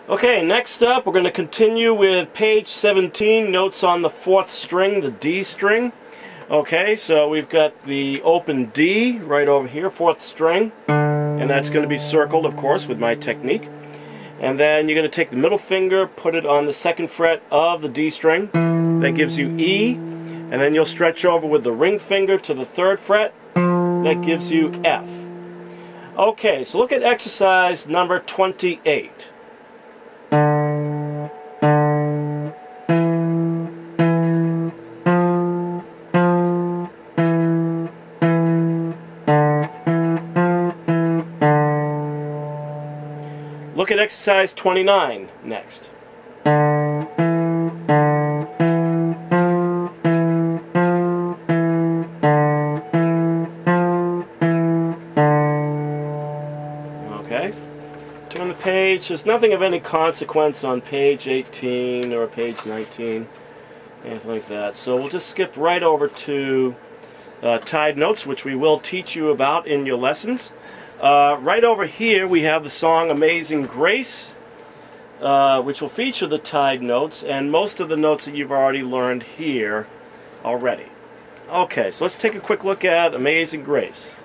Okay, next up we're going to continue with page 17, notes on the 4th string, the D string. Okay, so we've got the open D right over here, 4th string, and that's going to be circled, of course, with my technique. And then you're going to take the middle finger, put it on the 2nd fret of the D string. That gives you E, and then you'll stretch over with the ring finger to the 3rd fret. That gives you F. Okay, so look at exercise number 28. Look at exercise 29 next. Okay. Turn the page. There's nothing of any consequence on page 18 or page 19, anything like that. So we'll just skip right over to tied notes, which we will teach you about in your lessons. Right over here we have the song Amazing Grace, which will feature the tied notes and most of the notes that you've already learned here already. Okay, so let's take a quick look at Amazing Grace.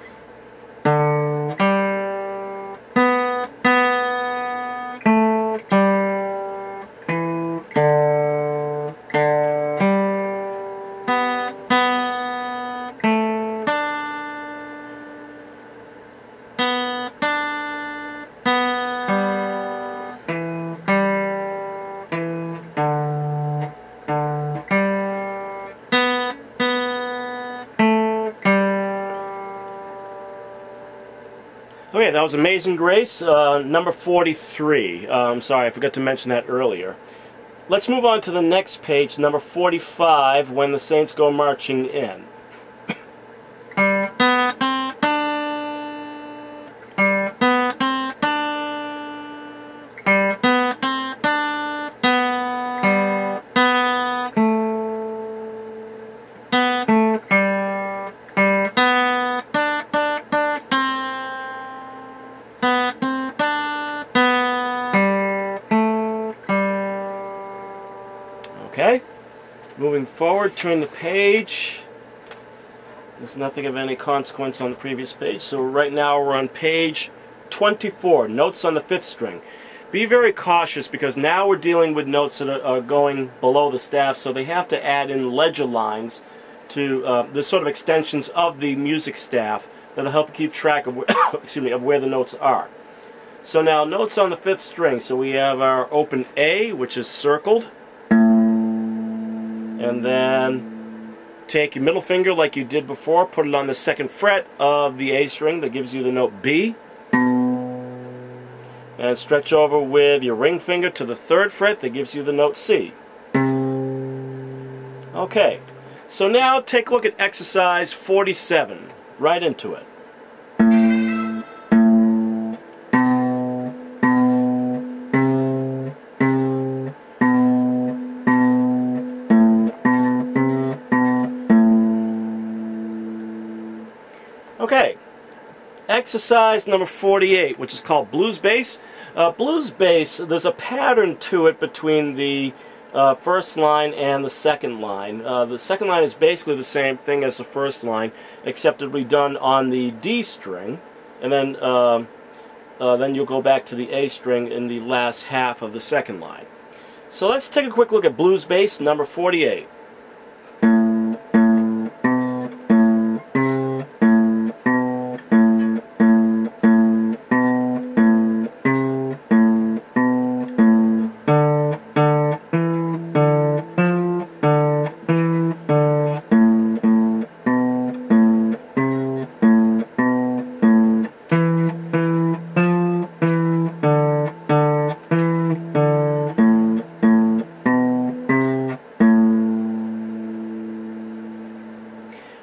Okay, that was Amazing Grace, number 43. I'm sorry, I forgot to mention that earlier. Let's move on to the next page, number 45, When the Saints Go Marching In. Okay, moving forward, turn the page. There's nothing of any consequence on the previous page, so right now we're on page 24, notes on the 5th string. Be very cautious because now we're dealing with notes that are going below the staff, so they have to add in ledger lines to the sort of extensions of the music staff that'll help keep track of excuse me, of where the notes are. So now notes on the 5th string. So we have our open A, which is circled. And then take your middle finger like you did before, put it on the 2nd fret of the A string that gives you the note B. And stretch over with your ring finger to the 3rd fret that gives you the note C. Okay, so now take a look at exercise 47, right into it. Okay, exercise number 48, which is called blues bass. Blues bass, there's a pattern to it between the first line and the second line. The second line is basically the same thing as the first line, except it'll be done on the D string, and then you'll go back to the A string in the last half of the second line. So let's take a quick look at blues bass number 48.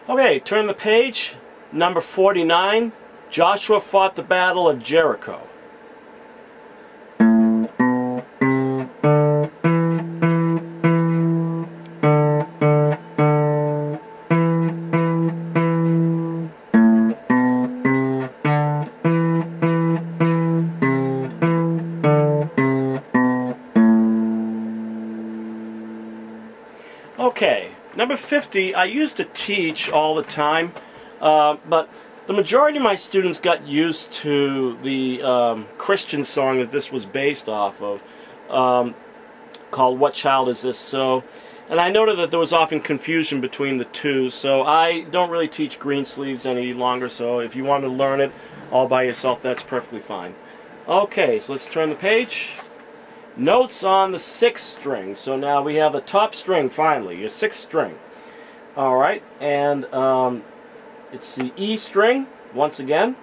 Okay, turn the page, number 49, Joshua Fought the Battle of Jericho. Okay, number 50 I used to teach all the time, but the majority of my students got used to the Christian song that this was based off of, called What Child Is This? So, and I noted that there was often confusion between the two, so I don't really teach Greensleeves any longer, so if you want to learn it all by yourself, that's perfectly fine. Okay, so let's turn the page. Notes on the 6th string. So now we have the top string, finally, your 6th string. Alright, and it's the E string, once again.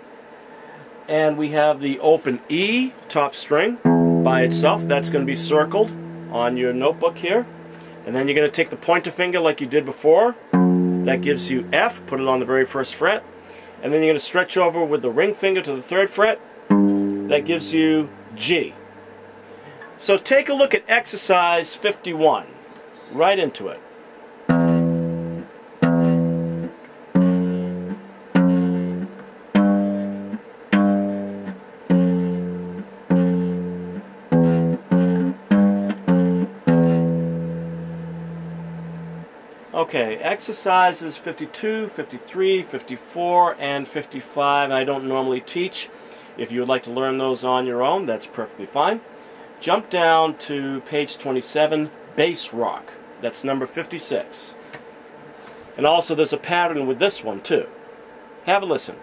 And we have the open E top string by itself. That's going to be circled on your notebook here. And then you're going to take the pointer finger like you did before. That gives you F, put it on the very first fret. And then you're going to stretch over with the ring finger to the 3rd fret. That gives you G. So take a look at exercise 51. Right into it. Okay, exercises 52, 53, 54, and 55 I don't normally teach. If you would like to learn those on your own, that's perfectly fine. Jump down to page 27, bass rock. That's number 56. And also there's a pattern with this one too. Have a listen.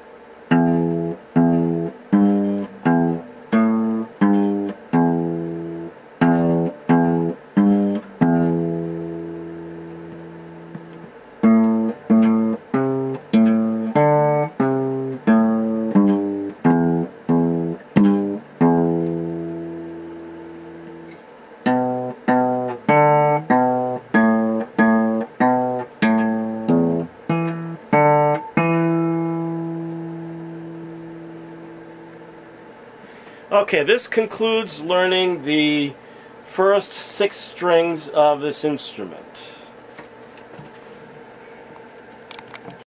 Okay, this concludes learning the first 6 strings of this instrument.